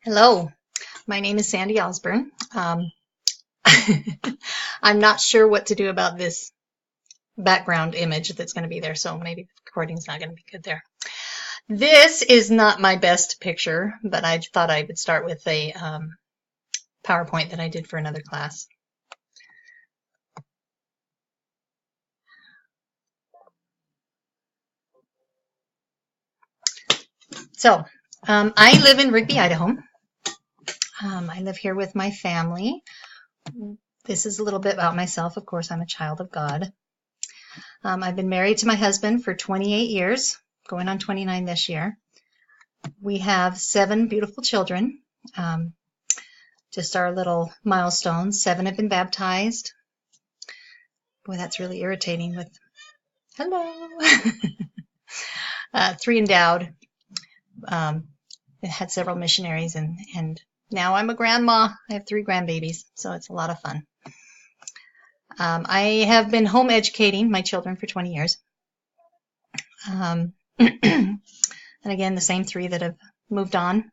Hello, my name is Sandy Osborne. I'm not sure what to do about this background image that's going to be there, so maybe the recording's not going to be good there. This is not my best picture, but I thought I would start with a PowerPoint that I did for another class. So, I live in Rigby, Idaho. I live here with my family. This is a little bit about myself. Of course, I'm a child of God. I've been married to my husband for 28 years, going on 29 this year. We have 7 beautiful children. Just our little milestones. 7 have been baptized. Boy, that's really irritating with, hello. 3 endowed. Had several missionaries, and now I'm a grandma. I have 3 grandbabies, so it's a lot of fun. I have been home educating my children for 20 years. And again, the same 3 that have moved on.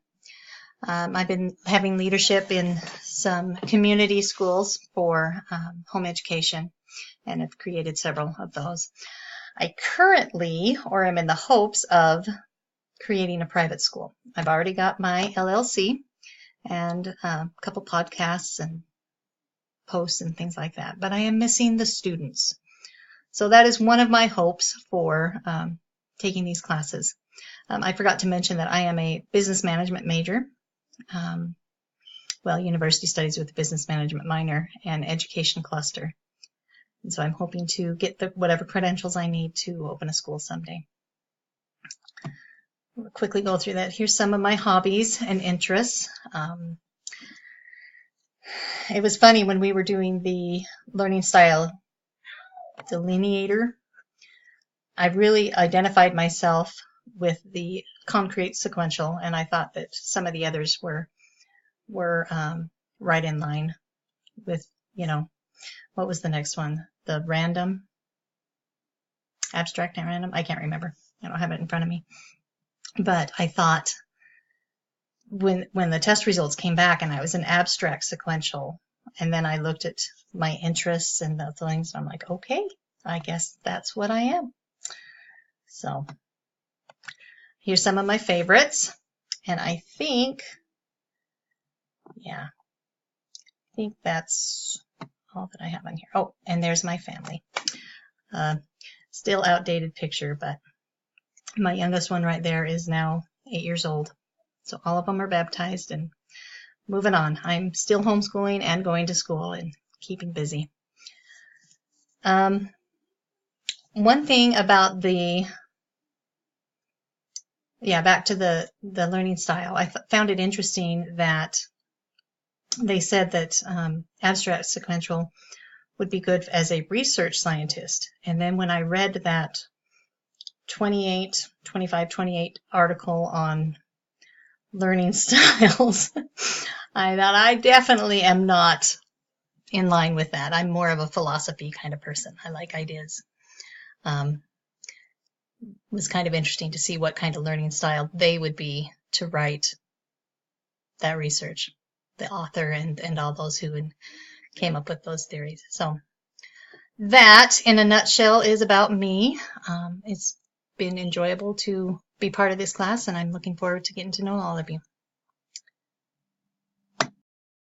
I've been having leadership in some community schools for home education, and have created several of those. I currently, or am in the hopes of, creating a private school. I've already got my LLC and a couple podcasts and posts and things like that, but I am missing the students. So that is one of my hopes for taking these classes. I forgot to mention that I am a business management major, university studies with a business management minor and education cluster. And so I'm hoping to get whatever credentials I need to open a school someday. We'll quickly go through that. Here's some of my hobbies and interests. It was funny when we were doing the learning style delineator. I really identified myself with the concrete sequential, and I thought that some of the others were right in line with, what was the next one? The random, abstract and random. I can't remember. I don't have it in front of me. But I thought when the test results came back and I was an abstract sequential, and then I looked at my interests and the things, I'm like, okay, I guess that's what I am. So here's some of my favorites. And I think that's all that I have on here. Oh, and there's my family. Still outdated picture, but my youngest one right there is now 8 years old. So all of them are baptized and moving on. I'm still homeschooling and going to school and keeping busy. One thing about back to the learning style, I found it interesting that they said that abstract sequential would be good as a research scientist. And then when I read that 28 article on learning styles, I thought I definitely am not in line with that. I'm more of a philosophy kind of person. I like ideas. It was kind of interesting to see what kind of learning style they would be to write that research, the author and all those who came up with those theories. So that, in a nutshell, is about me. It's been enjoyable to be part of this class, and I'm looking forward to getting to know all of you.